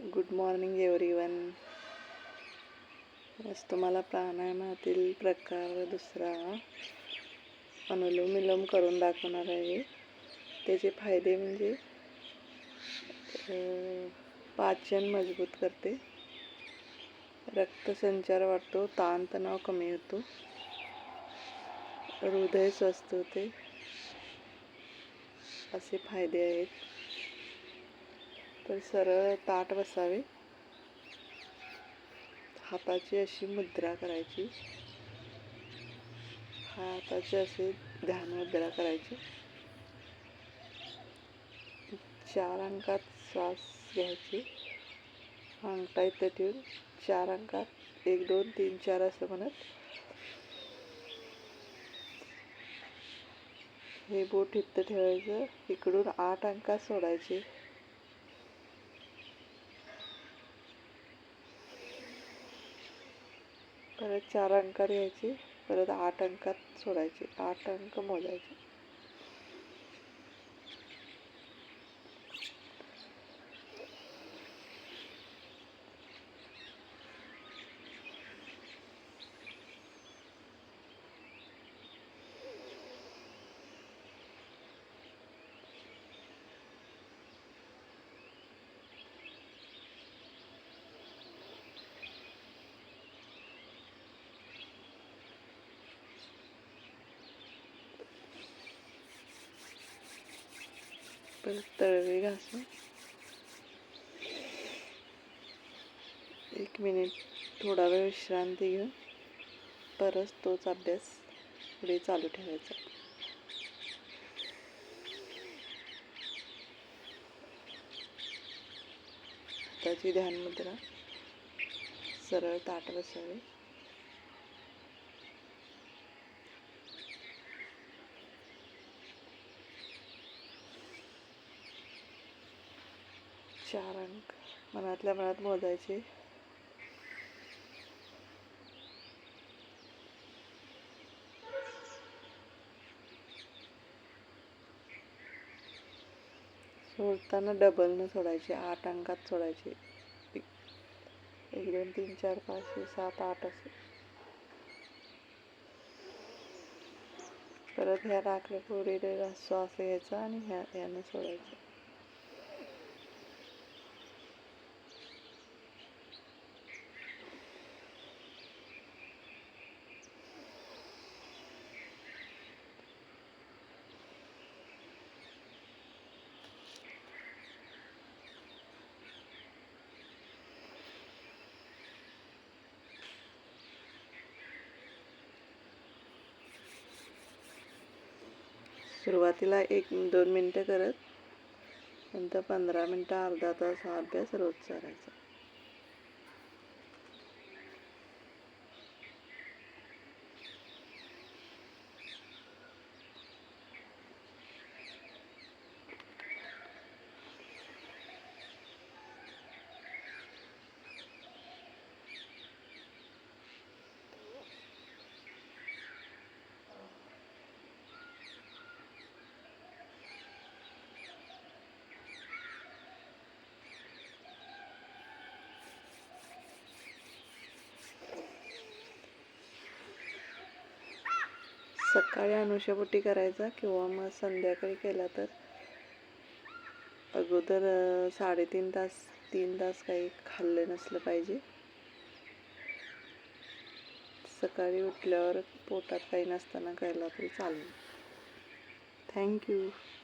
Good morning everyone. आज तुम्हाला प्राणायामातील प्रकार दुसरा अनुलोम विलोम करून दाखवणार आहे. त्याचे फायदे म्हणजे पाचन मजबूत करते, रक्तसंचार वाढतो, ताणतणाव कमी होतो, हृदय स्वस्थ होते, असे फायदे आहेत. तर सरळ ताट बसावे, हाताची अशी मुद्रा करायची, हाताची असे ध्यान मुद्रा करायची. 4 अंकात श्वास घ्यायची, अंगठा इथं ठेवून 4 अंकात 1 2 3 4 असं म्हणत हे बोट इथं ठेवायचं. इकडून 8 अंकात सोडायचे. परत 4 अंकात घ्यायचे, परत 8 अंकात सोडायचे. 8 अंक मोजायचे. परत तळवे घासून 1 मिनिट थोडा वेळ विश्रांती घेऊन परत तोच अभ्यास पुढे चालू ठेवायचा. हाताची ध्यान मुद्रा, सरळ ताट बसावे. चार अंक मनातल्या मनात मोजायचे. सोडताना डबल न सोडायचे, 8 अंकात सोडायचे. 1 2 3 4 5 6 7 8 असे. परत ह्या राखल्या पुढे श्वास घ्यायचा आणि ह्यानं सोडायचं. सुरुवातीला 1 2 मिनटं करत, नंतर 15 मिनटं अर्धा तास हा अभ्यास रोज करायचा. सकाळी अनुशापोटी करायचा किंवा मग संध्याकाळी केला तर अगोदर 3.5 तास 3 तास काही खाल्लं नसलं पाहिजे. सकाळी उठल्यावर पोटात काही नसताना केला तरी चालेल. थँक्यू.